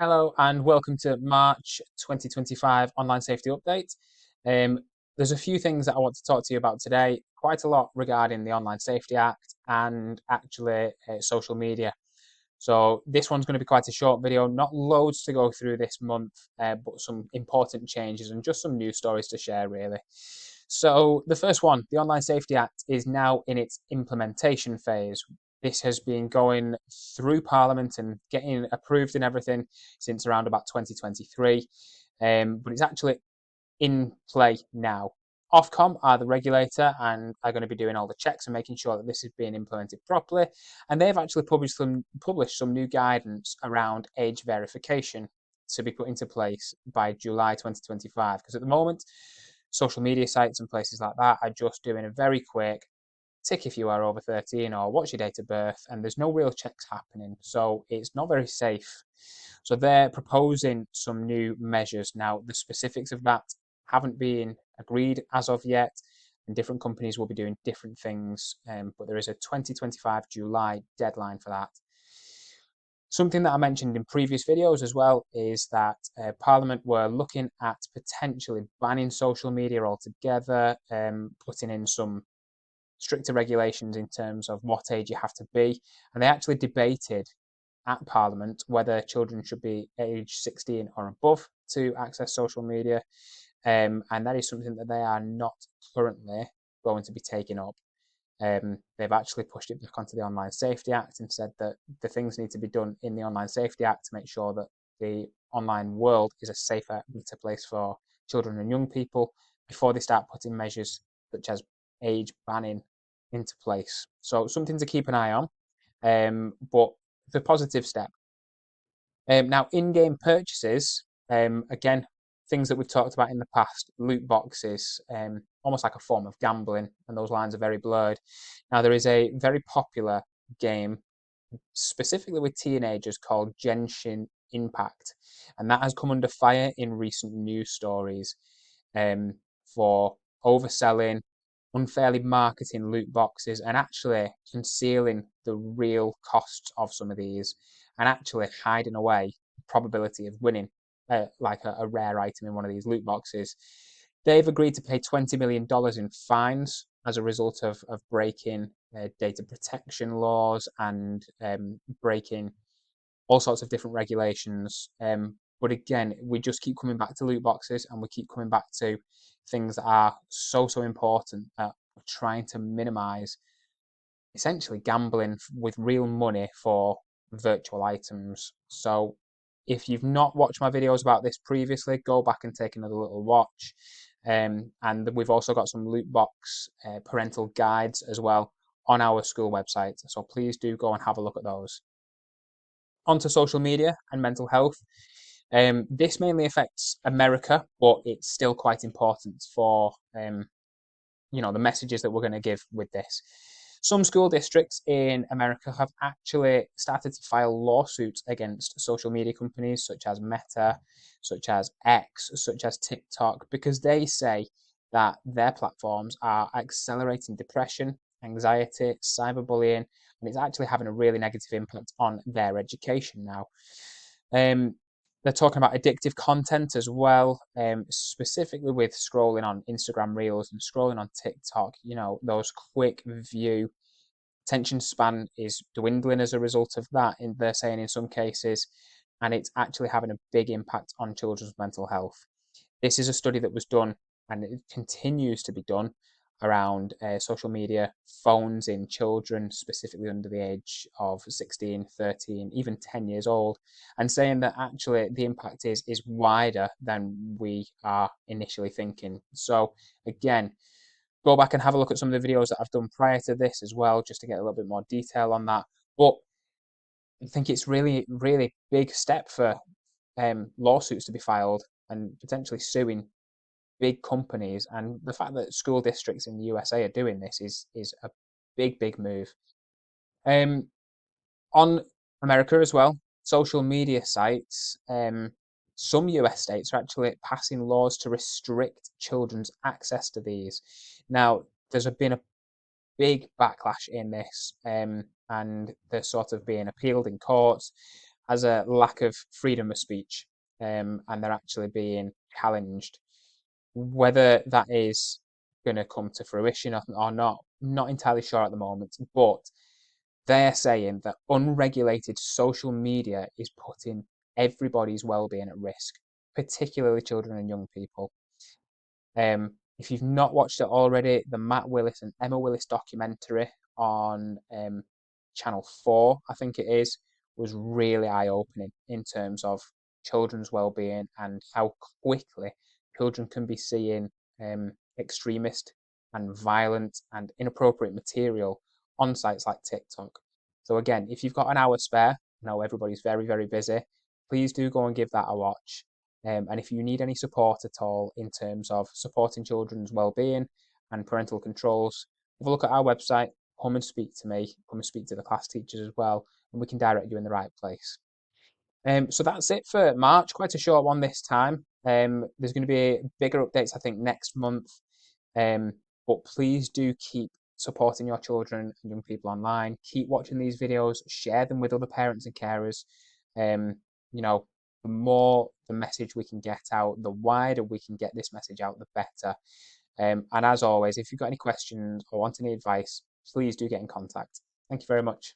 Hello and welcome to March 2025 Online Safety Update. Um, there's a few things that I want to talk to you about today, quite a lot regarding the Online Safety Act and actually social media. So this one's going to be quite a short video, not loads to go through this month, but some important changes and just some news stories to share really. So the first one, the Online Safety Act is now in its implementation phase. This has been going through Parliament and getting approved and everything since around about 2023, but it's actually in play now. Ofcom are the regulator and are going to be doing all the checks and making sure that this is being implemented properly. And they've actually published some new guidance around age verification to be put into place by July 2025. Because at the moment, social media sites and places like that are just doing a very quick tick if you are over 13 or what's your date of birth, and there's no real checks happening. So it's not very safe. So they're proposing some new measures. Now, the specifics of that haven't been agreed as of yet, and different companies will be doing different things, but there is a 2025 July deadline for that. Something that I mentioned in previous videos as well is that Parliament were looking at potentially banning social media altogether, putting in some stricter regulations in terms of what age you have to be. And they actually debated at Parliament whether children should be age 16 or above to access social media. And that is something that they are not currently going to be taking up. They've actually pushed it back onto the Online Safety Act and said that the things need to be done in the Online Safety Act to make sure that the online world is a safer, better place for children and young people before they start putting measures such as age banning into place. So something to keep an eye on, but the positive step. Now, in-game purchases, again, things that we've talked about in the past, loot boxes, almost like a form of gambling, and those lines are very blurred. Now, there is a very popular game, specifically with teenagers, called Genshin Impact, and that has come under fire in recent news stories for overselling, unfairly marketing loot boxes, and actually concealing the real costs of some of these, and actually hiding away the probability of winning, like a rare item in one of these loot boxes. They've agreed to pay $20 million in fines as a result of breaking data protection laws and breaking all sorts of different regulations. But again, we just keep coming back to loot boxes and we keep coming back to things that are so important that we're trying to minimize essentially gambling with real money for virtual items. So if you've not watched my videos about this previously, go back and take another little watch. And we've also got some loot box parental guides as well on our school website. So please do go and have a look at those. Onto social media and mental health. This mainly affects America, but it's still quite important for the messages that we're going to give with this. Some school districts in America have actually started to file lawsuits against social media companies such as Meta, such as X, such as TikTok, because they say that their platforms are accelerating depression, anxiety, cyberbullying, and it's actually having a really negative impact on their education now. Um, they're talking about addictive content as well, specifically with scrolling on Instagram Reels and scrolling on TikTok. Those quick view attention span is dwindling as a result of that. They're saying in some cases, and it's actually having a big impact on children's mental health. This is a study that was done and it continues to be done around social media, phones in children, specifically under the age of 16, 13, even 10 years old, and saying that actually the impact is wider than we are initially thinking. So again, go back and have a look at some of the videos that I've done prior to this as well, just to get a little bit more detail on that. But I think it's really, really big step for lawsuits to be filed and potentially suing big companies, and the fact that school districts in the USA are doing this is a big move. Um, on America as well, social media sites. Some US states are actually passing laws to restrict children's access to these. Now, there's been a big backlash in this, and they're sort of being appealed in courts. as a lack of freedom of speech, and they're actually being challenged. Whether that is going to come to fruition or not, I'm not entirely sure at the moment, but they're saying that unregulated social media is putting everybody's well-being at risk, particularly children and young people. If you've not watched it already, the Matt Willis and Emma Willis documentary on Channel 4, I think it is, was really eye-opening in terms of children's well-being and how quickly children can be seeing extremist and violent and inappropriate material on sites like TikTok. So again, if you've got an hour spare, I know everybody's very, very busy, please do go and give that a watch. And if you need any support at all in terms of supporting children's well-being and parental controls, have a look at our website, come and speak to me, come and speak to the class teachers as well, and we can direct you in the right place. So that's it for March, quite a short one this time. There's going to be bigger updates, I think, next month. But please do keep supporting your children and young people online. Keep watching these videos, share them with other parents and carers. You know, the more the message we can get out, the wider we can get this message out, the better. And as always, if you've got any questions or want any advice, please do get in contact. Thank you very much.